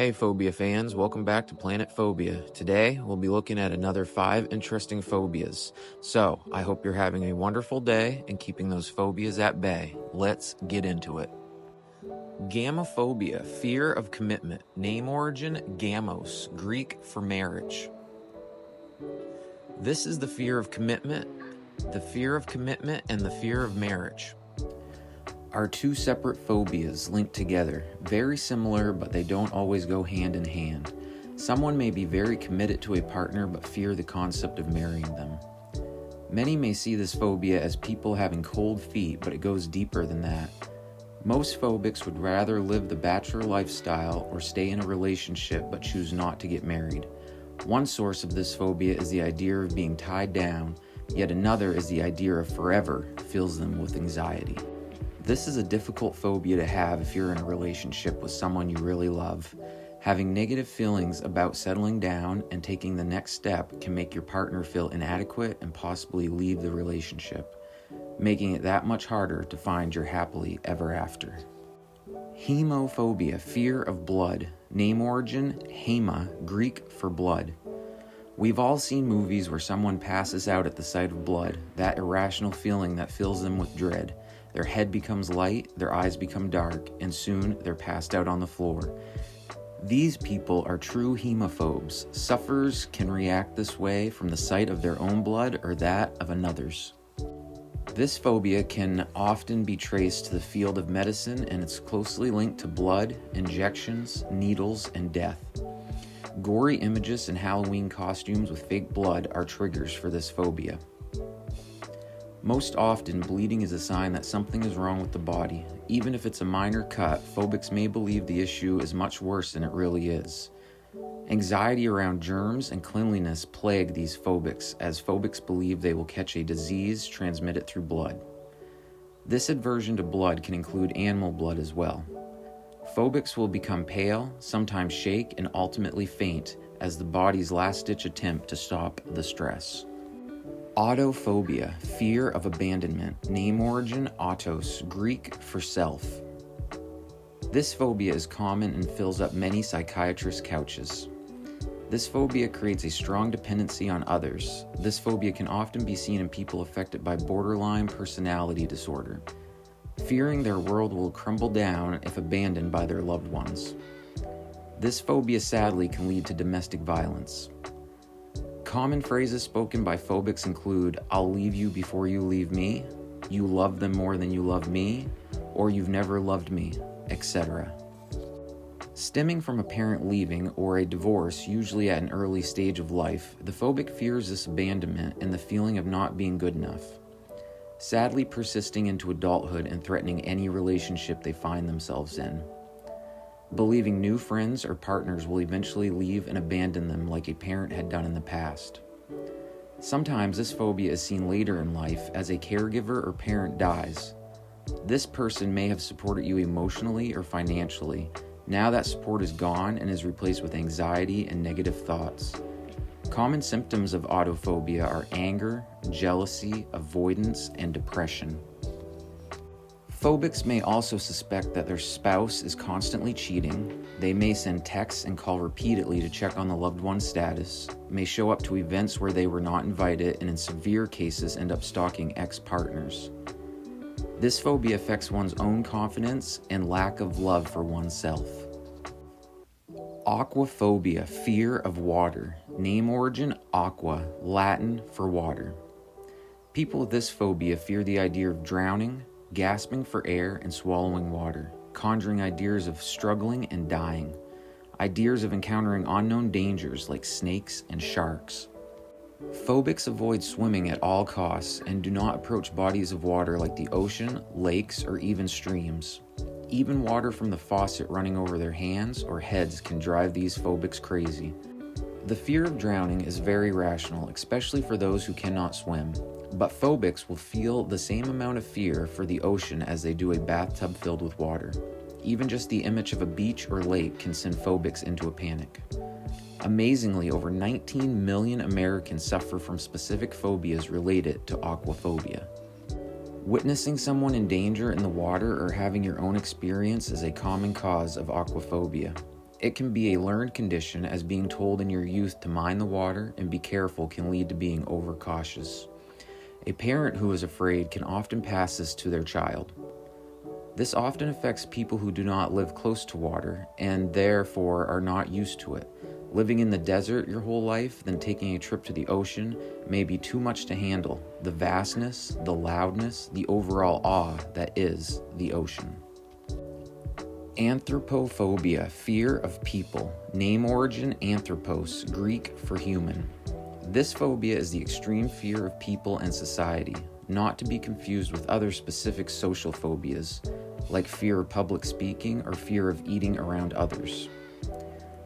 Hey Phobia fans, welcome back to Planet Phobia. Today, we'll be looking at another 5 interesting phobias. So, I hope you're having a wonderful day and keeping those phobias at bay. Let's get into it. Gamophobia, fear of commitment. Name origin, gamos, Greek for marriage. This is the fear of commitment and the fear of marriage are two separate phobias linked together, very similar, but they don't always go hand in hand. Someone may be very committed to a partner but fear the concept of marrying them. Many may see this phobia as people having cold feet, but it goes deeper than that. Most phobics would rather live the bachelor lifestyle or stay in a relationship but choose not to get married. One source of this phobia is the idea of being tied down, yet another is the idea of forever fills them with anxiety. This is a difficult phobia to have if you're in a relationship with someone you really love. Having negative feelings about settling down and taking the next step can make your partner feel inadequate and possibly leave the relationship, making it that much harder to find your happily ever after. Hemophobia, fear of blood. Name origin, hema, Greek for blood. We've all seen movies where someone passes out at the sight of blood, that irrational feeling that fills them with dread. Their head becomes light, their eyes become dark, and soon they're passed out on the floor. These people are true hemophobes. Sufferers can react this way from the sight of their own blood or that of another's. This phobia can often be traced to the field of medicine, and it's closely linked to blood, injections, needles, and death. Gory images and Halloween costumes with fake blood are triggers for this phobia. Most often, bleeding is a sign that something is wrong with the body. Even if it's a minor cut, phobics may believe the issue is much worse than it really is. Anxiety around germs and cleanliness plague these phobics, as phobics believe they will catch a disease transmitted through blood. This aversion to blood can include animal blood as well. Phobics will become pale, sometimes shake, and ultimately faint as the body's last-ditch attempt to stop the stress. Autophobia, fear of abandonment. Name origin, autos, Greek for self. This phobia is common and fills up many psychiatrists' couches. This phobia creates a strong dependency on others. This phobia can often be seen in people affected by borderline personality disorder, fearing their world will crumble down if abandoned by their loved ones. This phobia sadly can lead to domestic violence. Common phrases spoken by phobics include, "I'll leave you before you leave me," "You love them more than you love me," or "You've never loved me," etc. Stemming from a parent leaving or a divorce, usually at an early stage of life, the phobic fears this abandonment and the feeling of not being good enough, sadly persisting into adulthood and threatening any relationship they find themselves in. Believing new friends or partners will eventually leave and abandon them like a parent had done in the past. Sometimes this phobia is seen later in life as a caregiver or parent dies. This person may have supported you emotionally or financially. Now that support is gone and is replaced with anxiety and negative thoughts. Common symptoms of autophobia are anger, jealousy, avoidance, and depression. Phobics may also suspect that their spouse is constantly cheating. They may send texts and call repeatedly to check on the loved one's status, may show up to events where they were not invited, and in severe cases end up stalking ex-partners. This phobia affects one's own confidence and lack of love for oneself. Aquaphobia, fear of water. Name origin, aqua, Latin for water. People with this phobia fear the idea of drowning, gasping for air, and swallowing water, conjuring ideas of struggling and dying, ideas of encountering unknown dangers like snakes and sharks. Phobics avoid swimming at all costs and do not approach bodies of water like the ocean, lakes, or even streams. Even water from the faucet running over their hands or heads can drive these phobics crazy. The fear of drowning is very rational, especially for those who cannot swim. But phobics will feel the same amount of fear for the ocean as they do a bathtub filled with water. Even just the image of a beach or lake can send phobics into a panic. Amazingly, over 19 million Americans suffer from specific phobias related to aquaphobia. Witnessing someone in danger in the water or having your own experience is a common cause of aquaphobia. It can be a learned condition, as being told in your youth to mind the water and be careful can lead to being overcautious. A parent who is afraid can often pass this to their child. This often affects people who do not live close to water and therefore are not used to it. Living in the desert your whole life, then taking a trip to the ocean may be too much to handle. The vastness, the loudness, the overall awe that is the ocean. Anthropophobia, fear of people. Name origin anthropos, Greek for human. This phobia is the extreme fear of people and society, not to be confused with other specific social phobias, like fear of public speaking or fear of eating around others.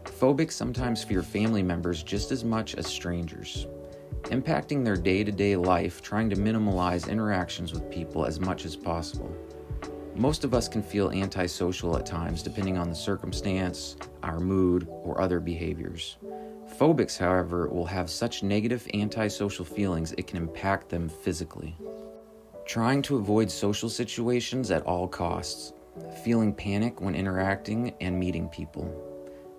Phobics sometimes fear family members just as much as strangers, impacting their day-to-day life, trying to minimize interactions with people as much as possible. Most of us can feel antisocial at times, depending on the circumstance, our mood, or other behaviors. Phobics, however, will have such negative antisocial feelings it can impact them physically. Trying to avoid social situations at all costs, feeling panic when interacting and meeting people,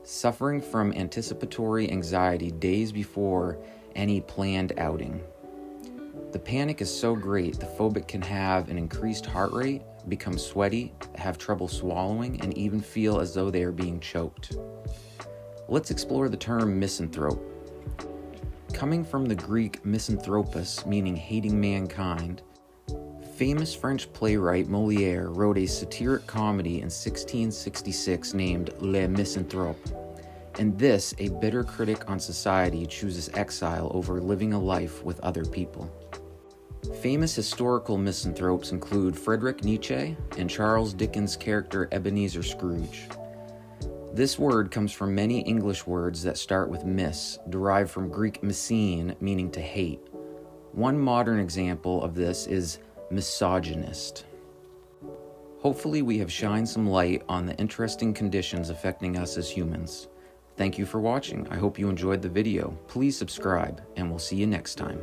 suffering from anticipatory anxiety days before any planned outing. The panic is so great, the phobic can have an increased heart rate, become sweaty, have trouble swallowing, and even feel as though they are being choked. Let's explore the term misanthrope. Coming from the Greek misanthropos, meaning hating mankind, famous French playwright Molière wrote a satiric comedy in 1666 named Les Misanthropes. In this, a bitter critic on society chooses exile over living a life with other people. Famous historical misanthropes include Friedrich Nietzsche and Charles Dickens' character Ebenezer Scrooge. This word comes from many English words that start with mis, derived from Greek misene, meaning to hate. One modern example of this is misogynist. Hopefully we have shined some light on the interesting conditions affecting us as humans. Thank you for watching. I hope you enjoyed the video. Please subscribe, and we'll see you next time.